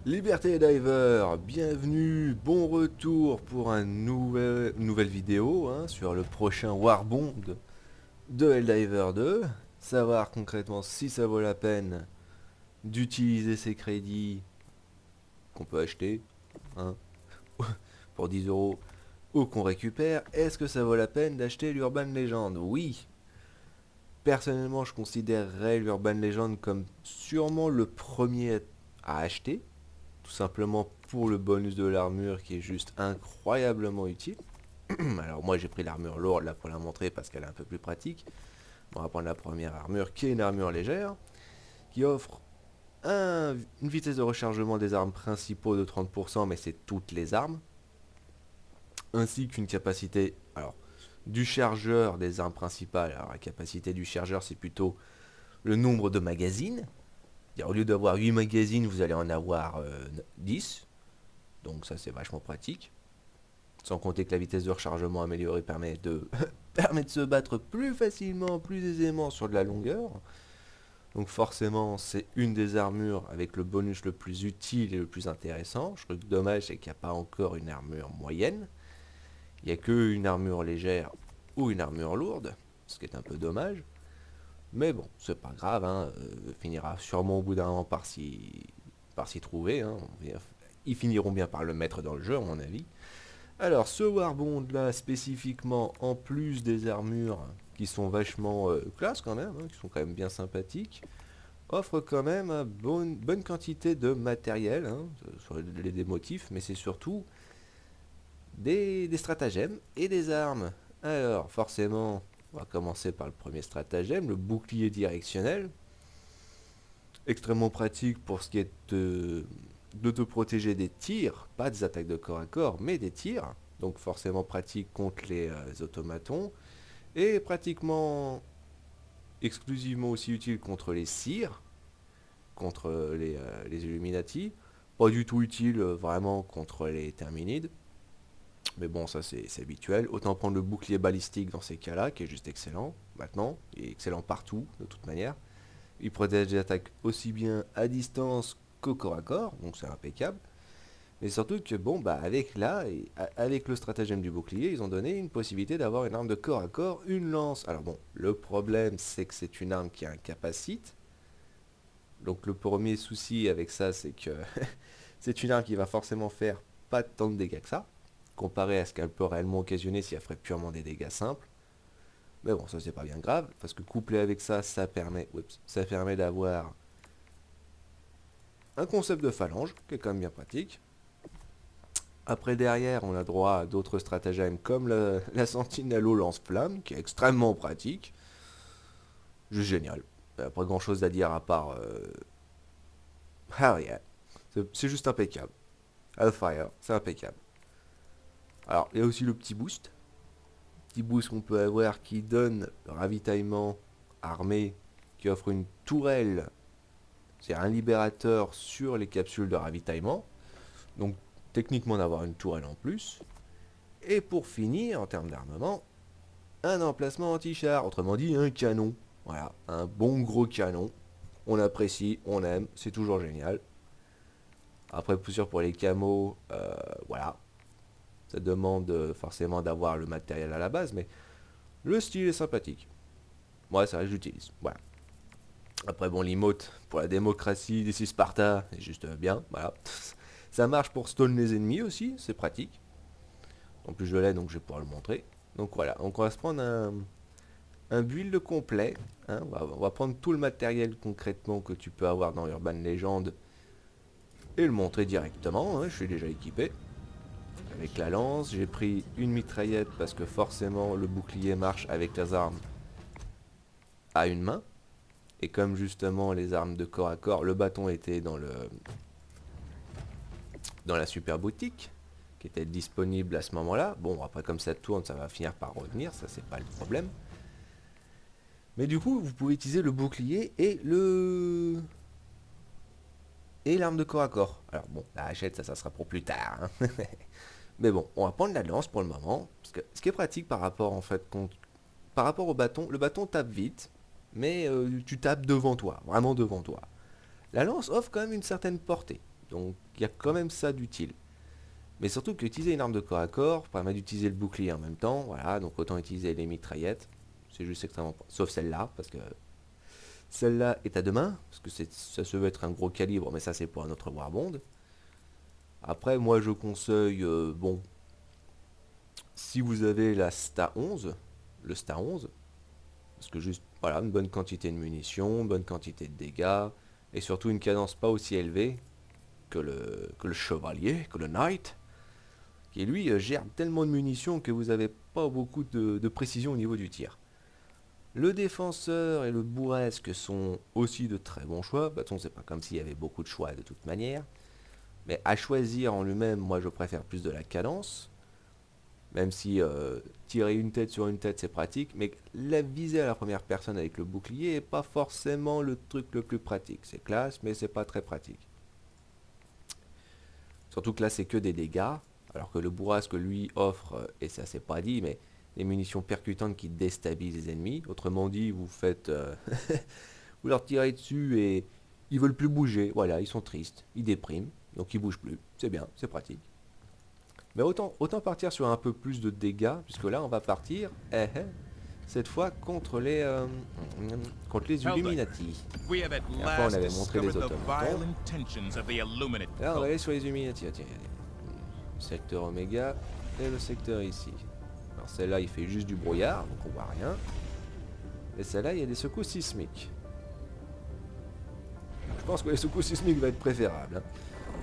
Liberté Diver, bienvenue, bon retour pour une nouvelle vidéo hein, sur le prochain Warbond de Helldiver 2. Savoir concrètement si ça vaut la peine d'utiliser ces crédits qu'on peut acheter hein, pour 10 euros ou qu'on récupère. Est-ce que ça vaut la peine d'acheter l'Urban Legend? Oui. Personnellement, je considérerais l'Urban Legend comme sûrement le premier à acheter. Tout simplement pour le bonus de l'armure qui est juste incroyablement utile. Alors moi j'ai pris l'armure lourde là pour la montrer parce qu'elle est un peu plus pratique. On va prendre la première armure qui est une armure légère qui offre une vitesse de rechargement des armes principaux de 30% mais c'est toutes les armes. Ainsi qu'une capacité du chargeur des armes principales. Alors la capacité du chargeur c'est plutôt le nombre de magazines. Au lieu d'avoir 8 magazines vous allez en avoir 10. Donc ça c'est vachement pratique. Sans compter que la vitesse de rechargement améliorée permet de se battre plus facilement, plus aisément sur de la longueur. Donc forcément, c'est une des armures avec le bonus le plus utile et le plus intéressant. Je trouve que dommage, c'est qu'il n'y a pas encore une armure moyenne. Il n'y a qu'une armure légère ou une armure lourde, ce qui est un peu dommage. Mais bon, c'est pas grave, hein, finira sûrement au bout d'un moment par s'y trouver. Hein. Ils finiront bien par le mettre dans le jeu, à mon avis. Alors, ce Warbond là, spécifiquement, en plus des armures qui sont vachement classe quand même, hein, qui sont quand même bien sympathiques, offre quand même une bonne quantité de matériel, hein, sur des motifs, mais c'est surtout des stratagèmes et des armes. Alors, forcément, on va commencer par le premier stratagème, le bouclier directionnel. Extrêmement pratique pour ce qui est de te protéger des tirs, pas des attaques de corps à corps, mais des tirs. Donc forcément pratique contre les automatons. Et pratiquement exclusivement aussi utile contre les cires, contre les Illuminati. Pas du tout utile vraiment contre les Terminides. Mais bon, ça c'est habituel. Autant prendre le bouclier balistique dans ces cas-là, qui est juste excellent. Maintenant, il est excellent partout, de toute manière. Il protège des attaques aussi bien à distance qu'au corps à corps, donc c'est impeccable. Mais surtout que bon, bah avec le stratagème du bouclier, ils ont donné une possibilité d'avoir une arme de corps à corps, une lance. Alors bon, le problème c'est que c'est une arme qui incapacite. Donc le premier souci avec ça, c'est que c'est une arme qui va forcément faire pas tant de dégâts que ça, comparé à ce qu'elle peut réellement occasionner si elle ferait purement des dégâts simples. Mais bon, ça c'est pas bien grave, parce que couplé avec ça, ça permet d'avoir un concept de phalange, qui est quand même bien pratique. Après derrière, on a droit à d'autres stratagèmes comme la sentinelle au lance-flamme, qui est extrêmement pratique. Juste génial. Pas grand chose à dire à part... hell yeah. C'est juste impeccable. Hellfire, c'est impeccable. Alors, il y a aussi le petit boost. Petit boost qu'on peut avoir qui donne le ravitaillement armé, qui offre une tourelle. C'est un libérateur sur les capsules de ravitaillement. Donc, techniquement, d'avoir une tourelle en plus. Et pour finir, en termes d'armement, un emplacement anti-char, autrement dit un canon. Voilà, un bon gros canon. On apprécie, on aime, c'est toujours génial. Après, pour sûr, pour les camos, voilà, ça demande forcément d'avoir le matériel à la base, mais le style est sympathique. Moi, ça, j'utilise. Voilà. Après, bon, l'emote pour la démocratie des Sparta, c'est juste bien. Voilà. Ça marche pour stun les ennemis aussi, c'est pratique. En plus, je l'ai, donc je vais pouvoir le montrer. Donc voilà, donc on va se prendre un build complet. Hein. On va prendre tout le matériel concrètement que tu peux avoir dans Urban Legend et le montrer directement. Hein. Je suis déjà équipé. Avec la lance, j'ai pris une mitraillette parce que forcément le bouclier marche avec les armes à une main. Et comme justement les armes de corps à corps, le bâton était dans la super boutique qui était disponible à ce moment-là. Bon, après comme ça tourne, ça va finir par revenir, ça c'est pas le problème. Mais du coup, vous pouvez utiliser le bouclier et l'arme de corps à corps. Alors bon, la hachette, ça sera pour plus tard. Hein. Mais bon, on va prendre la lance pour le moment. Parce que ce qui est pratique par rapport en fait par rapport au bâton, le bâton tape vite, mais tu tapes devant toi, vraiment devant toi. La lance offre quand même une certaine portée. Donc il y a quand même ça d'utile. Mais surtout qu'utiliser une arme de corps à corps permet d'utiliser le bouclier en même temps, voilà, donc autant utiliser les mitraillettes. C'est juste extrêmement... Sauf celle-là, parce que celle-là est à deux mains, parce que ça se veut être un gros calibre, mais ça c'est pour un autre Warbond. Après, moi je conseille, bon, si vous avez la Sta 11, le Sta 11, parce que juste, voilà, une bonne quantité de munitions, une bonne quantité de dégâts, et surtout une cadence pas aussi élevée que le chevalier, que le knight, qui lui gère tellement de munitions que vous n'avez pas beaucoup de précision au niveau du tir. Le défenseur et le bourrasque sont aussi de très bons choix. De toute façon, c'est pas comme s'il y avait beaucoup de choix de toute manière. Mais à choisir en lui-même, moi je préfère plus de la cadence. Même si tirer une tête sur une tête c'est pratique, mais la viser à la première personne avec le bouclier est pas forcément le truc le plus pratique. C'est classe, mais c'est pas très pratique. Surtout que là c'est que des dégâts, alors que le bourrasque lui offre, et ça c'est pas dit, mais des munitions percutantes qui déstabilisent les ennemis. Autrement dit, vous faites, vous leur tirez dessus et ils veulent plus bouger. Voilà, ils sont tristes, ils dépriment, donc ils bougent plus. C'est bien, c'est pratique. Mais autant partir sur un peu plus de dégâts, puisque là on va partir, cette fois contre les Illuminati. Après on avait montré les automatons. Là on va aller sur les Illuminati. Tiens, le secteur Oméga et le secteur ici. Alors celle-là il fait juste du brouillard, donc on voit rien. Et celle-là il y a des secousses sismiques. Je pense que les secousses sismiques va être préférable. Hein.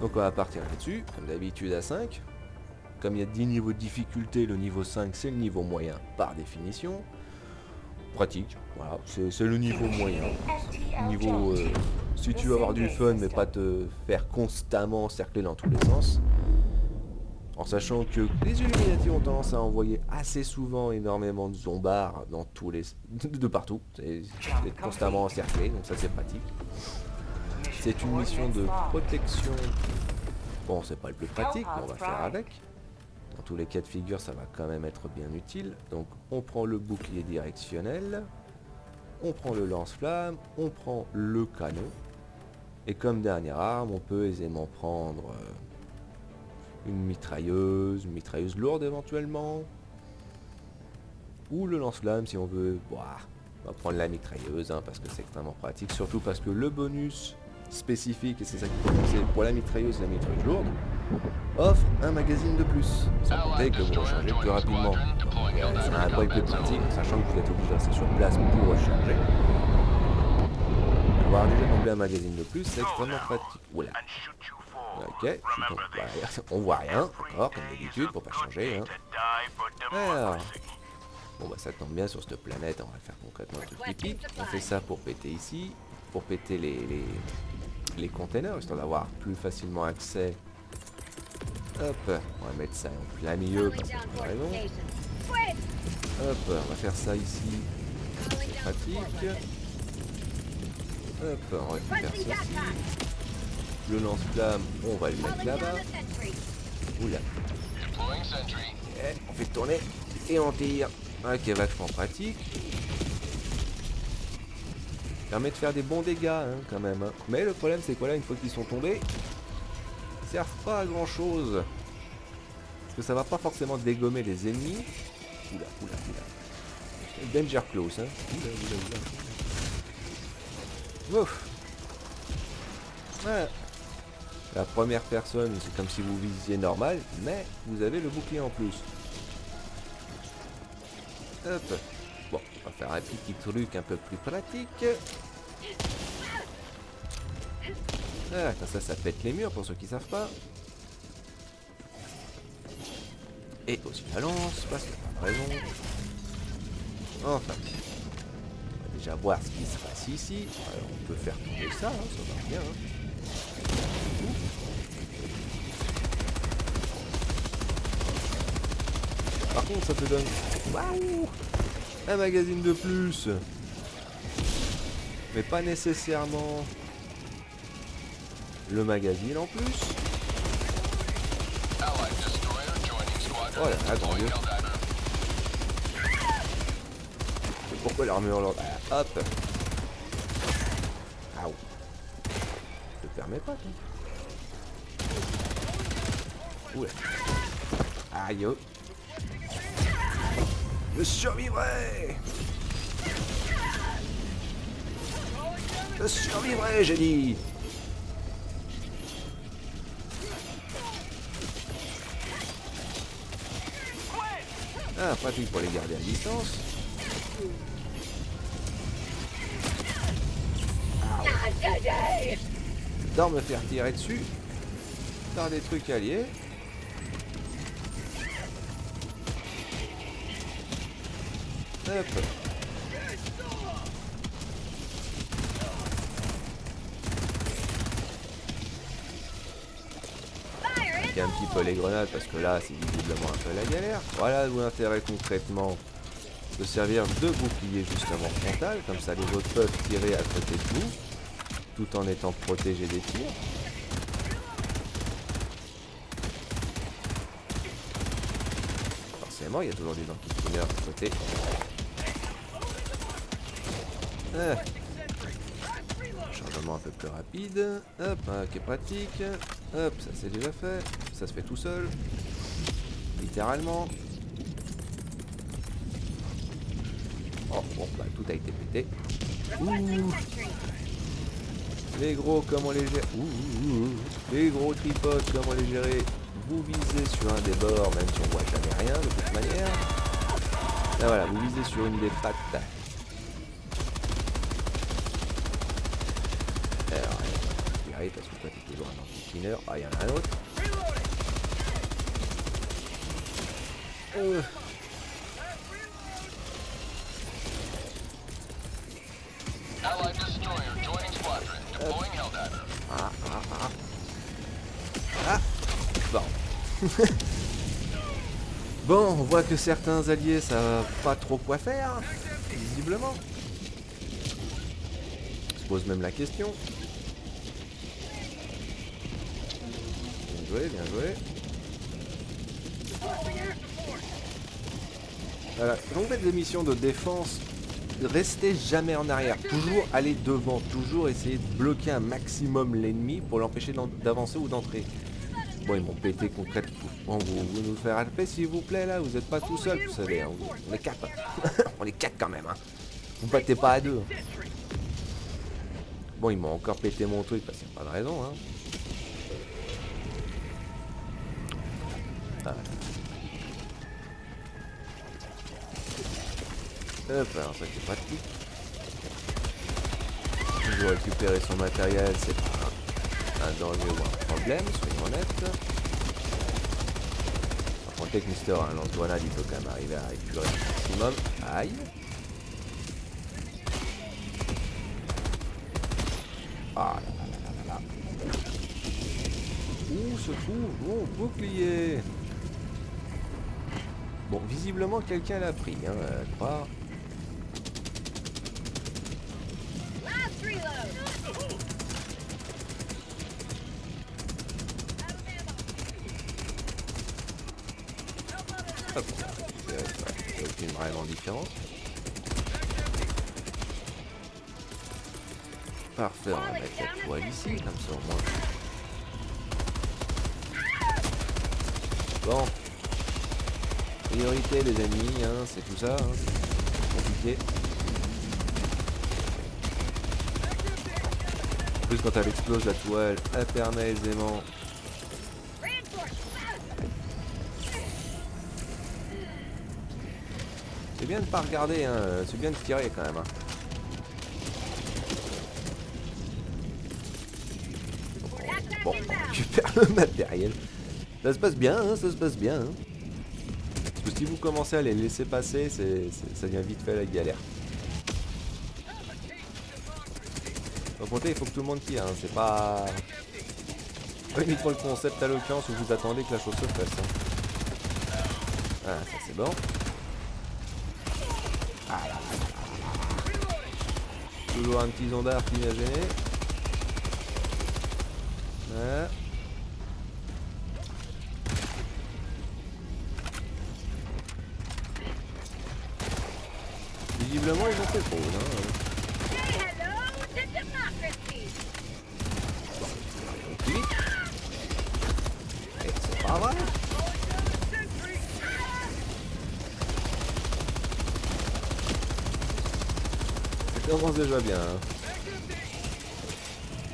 Donc on va partir là-dessus, comme d'habitude à 5. Comme il y a 10 niveaux de difficulté, le niveau 5 c'est le niveau moyen par définition. Pratique, voilà, c'est le niveau moyen. Niveau, si tu veux avoir du fun mais pas te faire constamment cercler dans tous les sens. En sachant que les Illuminati ont tendance à envoyer assez souvent énormément de zombards dans tous les... de partout. C'est constamment encerclé, donc ça c'est pratique. C'est une mission de protection. Bon, c'est pas le plus pratique, mais on va faire avec. Dans tous les cas de figure, ça va quand même être bien utile. Donc, on prend le bouclier directionnel, on prend le lance-flamme, on prend le canon. Et comme dernière arme, on peut aisément prendre une mitrailleuse lourde éventuellement. Ou le lance-flamme si on veut. Boah, on va prendre la mitrailleuse hein, parce que c'est extrêmement pratique. Surtout parce que le bonus spécifique, et c'est ça qui peut penser pour la mitrailleuse lourde, offre un magazine de plus. Sans compter que vous rechargez plus rapidement. C'est un break plus pratique, sachant que vous êtes obligé de rester sur place pour recharger. Avoir déjà d'emblée un magazine de plus, c'est extrêmement pratique. Oula. Ok, on voit rien, encore, comme d'habitude, pour pas changer. Hein. Alors, bon bah ça tombe bien sur cette planète, on va faire concrètement un truc typique. On fait ça pour péter ici, pour péter les containers, histoire d'avoir plus facilement accès. Hop, on va mettre ça en plein milieu parce que j'ai raison. Hop, on va faire ça ici, c'est pratique. Hop, on récupère ceci. Le lance-flamme, on va le mettre là-bas. Oula. On fait tourner et on tire. Ok, vachement pratique. Permet de faire des bons dégâts hein, quand même. Hein. Mais le problème c'est quoi là, une fois qu'ils sont tombés, ils servent pas à grand chose. Parce que ça va pas forcément dégommer les ennemis. Oula, oula, oula. Danger close, hein. Oula, oula, oula. Ouf. Voilà. La première personne, c'est comme si vous visiez normal, mais vous avez le bouclier en plus. Hop. Bon, on va faire un petit truc un peu plus pratique. Ah, ça pète les murs pour ceux qui savent pas. Et aussi la lance, parce qu'il n'y a pas de raison. Enfin. On va déjà voir ce qui se passe ici. Alors, on peut faire tomber ça, hein, ça marche bien. Hein. Par contre, ça te donne waouh, un magazine de plus. Mais pas nécessairement le magazine en plus. Voilà, attends mieux. Pourquoi l'armure là? Hop. Ah oui. Je te permets pas, toi. Oula. Aïe oh. Je survivrai. Je survivrai, j'ai dit. Ah, pratique pour les garder à distance. Dans me faire tirer dessus. Par des trucs alliés. Hop. Un petit peu les grenades parce que là c'est visiblement un peu la galère. Voilà d'où l'intérêt concrètement de servir de bouclier justement frontal, comme ça les autres peuvent tirer à côté de vous tout en étant protégés des tirs. Forcément il y a toujours des anti-spinners de côté. Chargement un peu plus rapide. Hop, qui est pratique. Hop, ça c'est déjà fait. Ça se fait tout seul. Littéralement. Oh, bon, bah tout a été pété. Ouh. Les gros, comment les gérer? Les gros tripodes, comment les gérer? Vous visez sur un des bords, même si on voit jamais rien de toute manière. Là voilà, vous visez sur une des pattes. Alors, parce que toi t'es toujours un anti-spinner. Ah, il y en a un autre. Bon. Bon, on voit que certains alliés savent pas trop quoi faire, visiblement. On se pose même la question. Bien joué, bien joué. Voilà, quand vous faites des missions de défense, restez jamais en arrière, toujours aller devant, toujours essayer de bloquer un maximum l'ennemi pour l'empêcher d'avancer ou d'entrer. Bon, ils m'ont pété concrètement. Bon, vous nous faire la paix s'il vous plaît là, vous n'êtes pas tout seul, vous savez, hein. On est 4. On est 4 quand même, hein. Vous battez pas à 2. Bon, ils m'ont encore pété mon truc parce qu'il n'y a pas de raison, hein. Ah. Hop, alors ça c'est pratique. Toujours récupérer son matériel, c'est pas un danger ou un problème, soyons honnêtes. Par contre, avec Mister, un lance-grenade, il peut quand même arriver à récupérer le maximum. Aïe. Ah là là là là là. Où se trouve mon bouclier? Bon, visiblement, quelqu'un l'a pris, hein, à croire. Hop, il n'y a aucune vraiment différence. Parfait, on va mettre la toile ici, comme ça au moins. Bon. Priorité les amis, hein, c'est tout ça, hein. C'est compliqué. En plus quand elle explose la toile, elle permet aisément. C'est bien de pas regarder, hein. C'est bien de tirer quand même. Hein. Bon, on récupère le matériel. Ça se passe bien, hein, ça se passe bien. Hein. Parce que si vous commencez à les laisser passer, ça devient vite fait la galère. Donc comptez, il faut que tout le monde tire, hein. C'est pas uniquement le concept à l'occurrence où vous attendez que la chose se fasse. Hein. Ah, ça c'est bon. Ah, là, là, là, là. Toujours un petit zondard qui vient gêner. Voilà. Visiblement ils ont fait trop, hein. Et c'est Ah ouais. Ça commence déjà bien.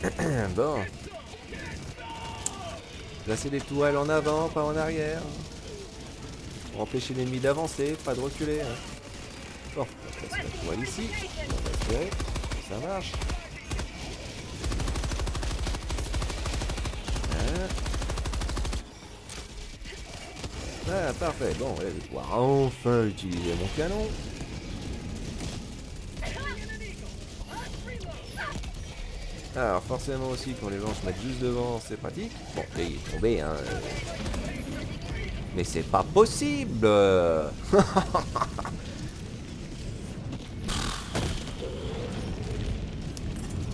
Hein. Bon. Placer les toiles en avant, pas en arrière. Pour empêcher l'ennemi d'avancer, pas de reculer. Hein. Bon, on va placer la toile ici. On va espérer que ça marche. Ah, parfait. Bon, je vais pouvoir enfin utiliser mon canon. Alors, forcément aussi, quand les gens se mettent juste devant, c'est pratique. Bon, là, il est tombé, hein. Mais c'est pas possible.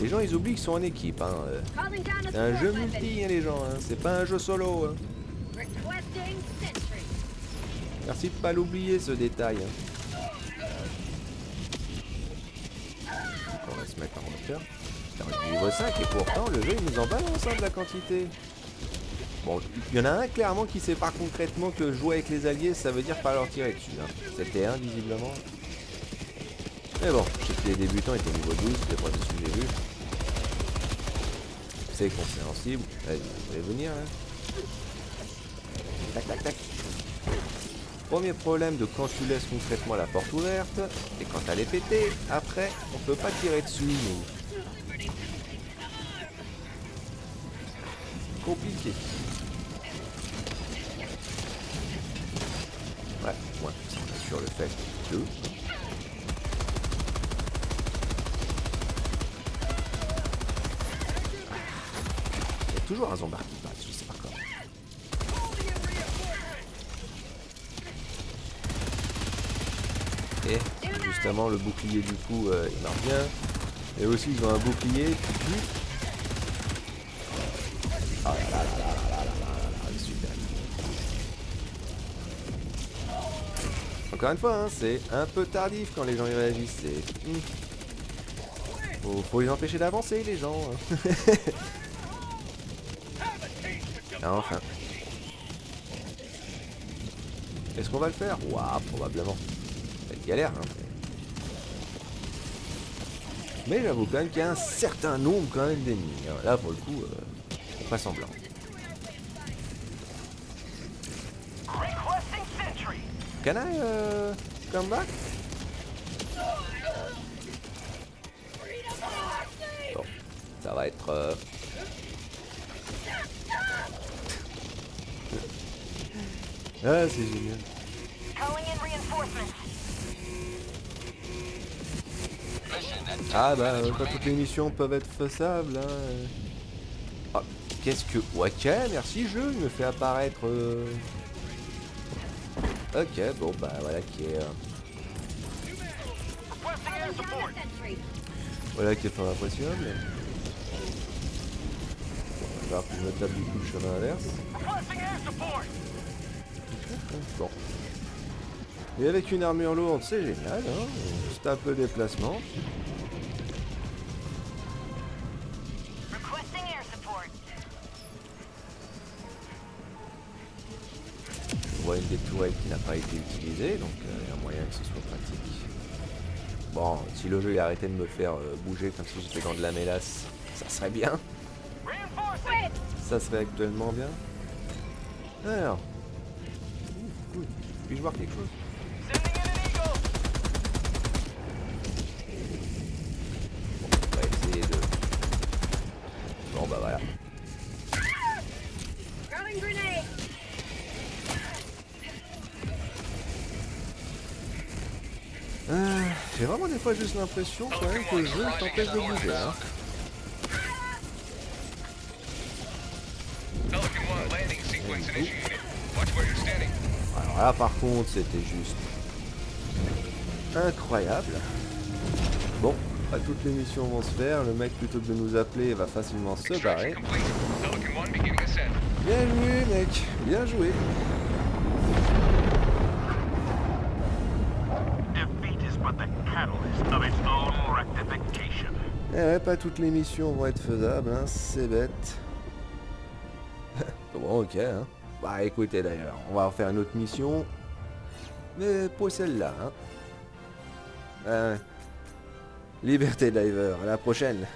Les gens, ils oublient qu'ils sont en équipe, hein. C'est un jeu multi, hein, les gens, hein. C'est pas un jeu solo, hein. Merci de pas l'oublier, ce détail. Hein. On va se mettre en hauteur. Niveau 5 et pourtant le jeu il nous en balance hein, de la quantité. Bon, il y en a un clairement qui sait pas concrètement que jouer avec les alliés ça veut dire pas leur tirer dessus. Hein. C'était un visiblement. Mais bon, je sais que les débutants étaient niveau 12, c'est pas de ce que j'ai vu. C'est compréhensible. Vas-y, vous allez venir là. Tac tac tac. Premier problème de quand tu laisses concrètement la porte ouverte, et quand elle est pétée, après on peut pas tirer dessus nous. Compliqué. Ouais, moi, ça on assure le fait que... Il y a toujours un zombard qui passe, je sais pas comment. Et justement le bouclier du coup il marche bien. Et aussi ils ont un bouclier qui tue. Ah là là là là là là là là, super. Encore une fois, hein, c'est un peu tardif quand les gens y réagissent. Faut les empêcher d'avancer les gens. Ah, enfin. Est-ce qu'on va le faire? Ouah, probablement. Ça va être galère, hein. Mais j'avoue quand même qu'il y a un certain nombre quand même d'ennemis. Là pour le coup, pas semblant. Can I come back? Bon, ça va être... Ah, c'est génial. Ah bah, pas toutes les missions peuvent être faisables. Hein. Ah, qu'est-ce que... Ok, merci jeu, il me fait apparaître... Ok, bon bah voilà qui est... Voilà qui est pas impressionnable. On va falloir que je me tape du coup le chemin inverse. Bon. Et avec une armure lourde, c'est génial, hein. Juste un peu de déplacement. On voit une des tourelles qui n'a pas été utilisée, donc il y a moyen que ce soit pratique. Bon, si le jeu il arrêtait de me faire bouger comme si j'étais dans de la mélasse, ça serait bien. Ça serait actuellement bien. Alors. Cool. Puis-je voir quelque chose? Bon, on va essayer de... Bon bah voilà. J'ai vraiment des fois juste l'impression quand même que le jeu t'empêche de bouger. Hein. Alors là par contre c'était juste incroyable. Bon, pas toutes les missions vont se faire, le mec plutôt que de nous appeler va facilement se barrer. Bien joué mec, bien joué. Eh ouais, pas toutes les missions vont être faisables, hein, c'est bête. Bon, ok, hein. Bah écoutez d'ailleurs, on va faire une autre mission. Mais pas celle-là, hein. Liberté Diver, à la prochaine.